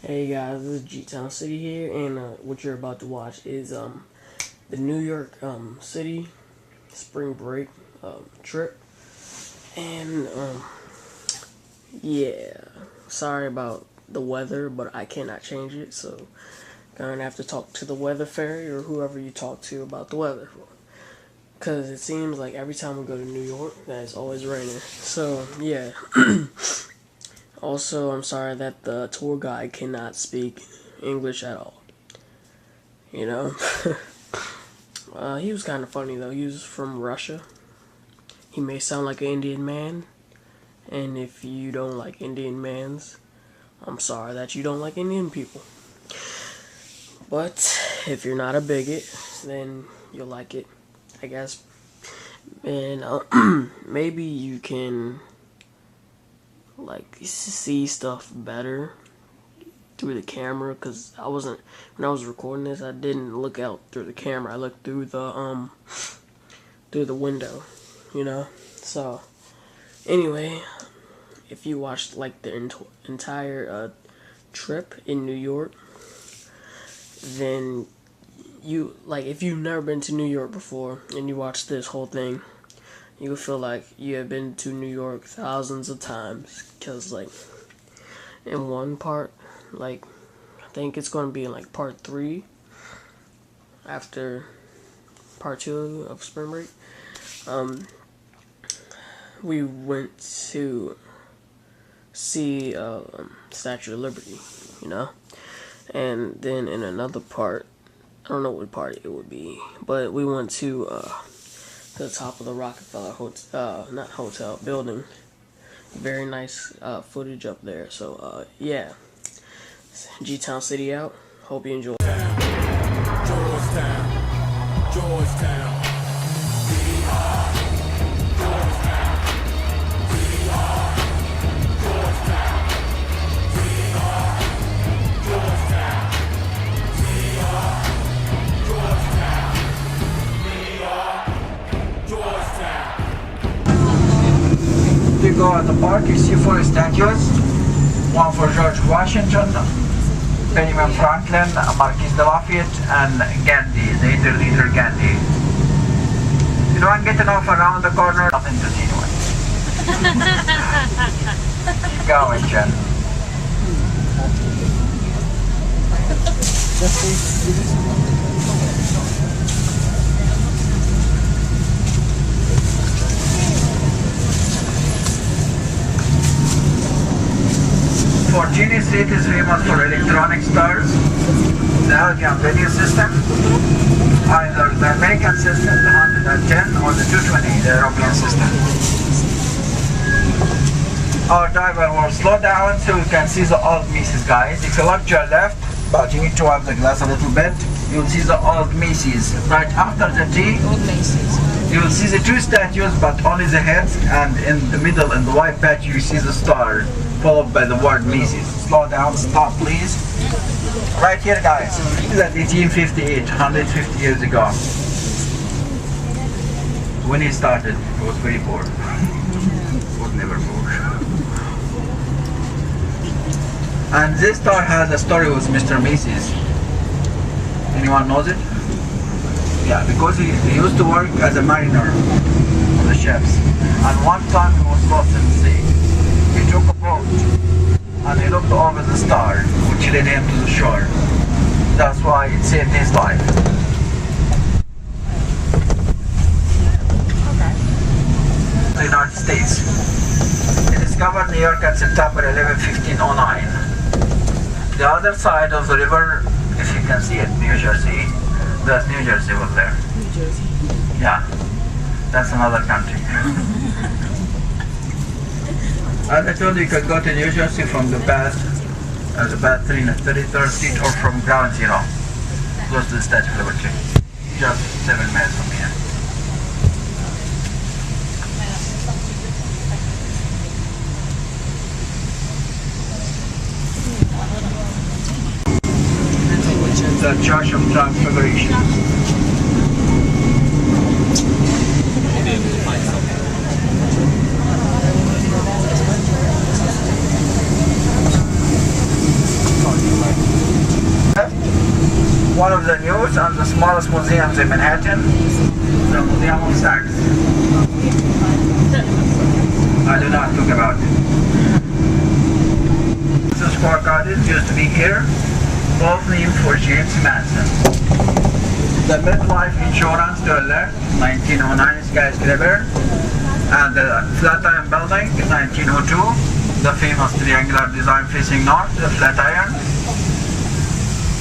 Hey guys, this is G Town City here, and what you're about to watch is the New York City spring break trip, and yeah, sorry about the weather, but I cannot change it, so gonna have to talk to the weather fairy or whoever you talk to about the weather, because it seems like every time we go to New York, that it's always raining. So yeah. Also, I'm sorry that the tour guide cannot speak English at all. You know? He was kind of funny though. He was from Russia. He may sound like an Indian man. And if you don't like Indian mans, I'm sorry that you don't like Indian people. But if you're not a bigot, then you'll like it, I guess. And maybe you can like see stuff better through the camera, because when I was recording this, I didn't look out through the camera. I looked through the window, you know. So anyway, if you watched like the entire trip in New York, then you, like, if you've never been to New York before and you watch this whole thing, you feel like you have been to New York thousands of times, because like in one part, like I think it's going to be in like part 3 after part 2 of spring break, we went to see Statue of Liberty, you know. And then in another part, I don't know what part it would be, but we went to the top of the Rockefeller building. Very nice footage up there. So yeah, G-Town City out. Hope you enjoy. Georgetown, Georgetown. You go at the park, you see 4 statues, one for George Washington, Benjamin Franklin, Marquis de Lafayette, and Gandhi, the Indian leader Gandhi. You don't get enough around the corner, nothing to see anyway. Keep going, Jen. Genie Street is famous for electronic stars, the Elgin video system, either the American system, the 110, or the 220, the European system. Our driver will slow down so you can see the old Macy's, guys. If you look to your left, but you need to wipe the glass a little bit, you'll see the old Macy's. Right after the T, you will see the 2 statues, but only the heads, and in the middle, in the white patch, you see the star, followed by the word Macy's. Slow down, stop please. Right here, guys. This is at 1858, 150 years ago. When he started, he was very poor. He was never poor. And this star has a story with Mr. Macy's. Anyone knows it? Yeah, because he used to work as a mariner on the ships. And one time he was lost in the sea. He took a boat and he looked over the star, which led him to the shore. That's why it saved his life. The United States. He discovered New York at September 11, 1509. The other side of the river, if you can see it, New Jersey, that's New Jersey over there. New Jersey. Yeah, that's another country. As I told you, you could go to New Jersey from the path, the path 33rd Street, or from Ground Zero, close to the Statue of Liberty. Just 7 miles from here. The Church of Transfiguration. the newest and the smallest museums in Manhattan, the Museum of Sex. I do not talk about it. This Square Cottage used to be here, both named for James Madison. The MetLife Insurance to the left, 1909 skyscraper, and the Flatiron Building, 1902, the famous triangular design facing north, the Flatiron.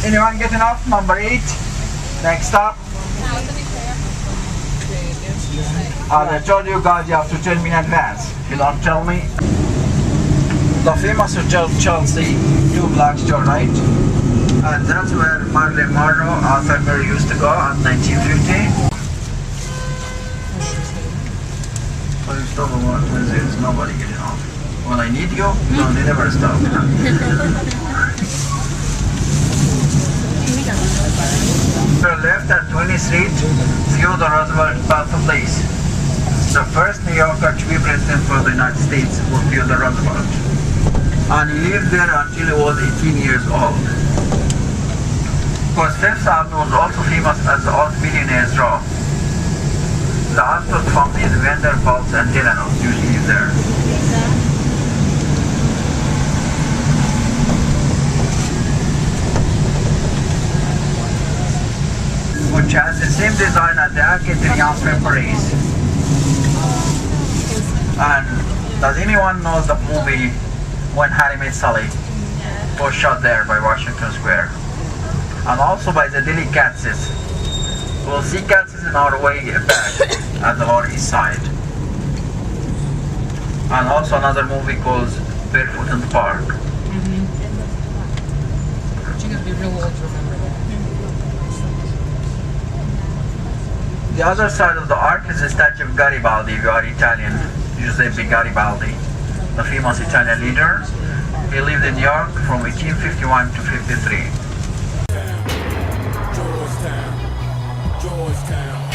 Anyone getting off? Number 8. Next stop. As I told you guys, you have to tell me in advance. If you don't tell me. The famous Hotel Chelsea, 2 blocks to your right. And that's where Marilyn Monroe, Arthur Murray used to go in 1950. Well, stop about when there's nobody getting off. When I need you, no, they never stop. To the left at 20th Street, Theodore Roosevelt birthplace. The first New Yorker to be president for the United States was Theodore Roosevelt. And he lived there until he was 18 years old. Of course, Fifth Avenue was also famous as the Old Millionaires Row. The Alstott families, Vanderbilts and Delanos usually live there. Which has the same design as the Arc de Triomphe Paris. And does anyone know the movie When Harry Met Sally? It was shot there by Washington Square. And also by the Deli Katz's. We'll see Katz's in our way back at the Lower East Side. And also another movie called Barefoot in the Park. But you gotta be real old to remember that. The other side of the arc is the statue of Garibaldi, if you are Italian, Giuseppe Garibaldi, the famous Italian leader. He lived in New York from 1851 to 53. Georgetown, Georgetown.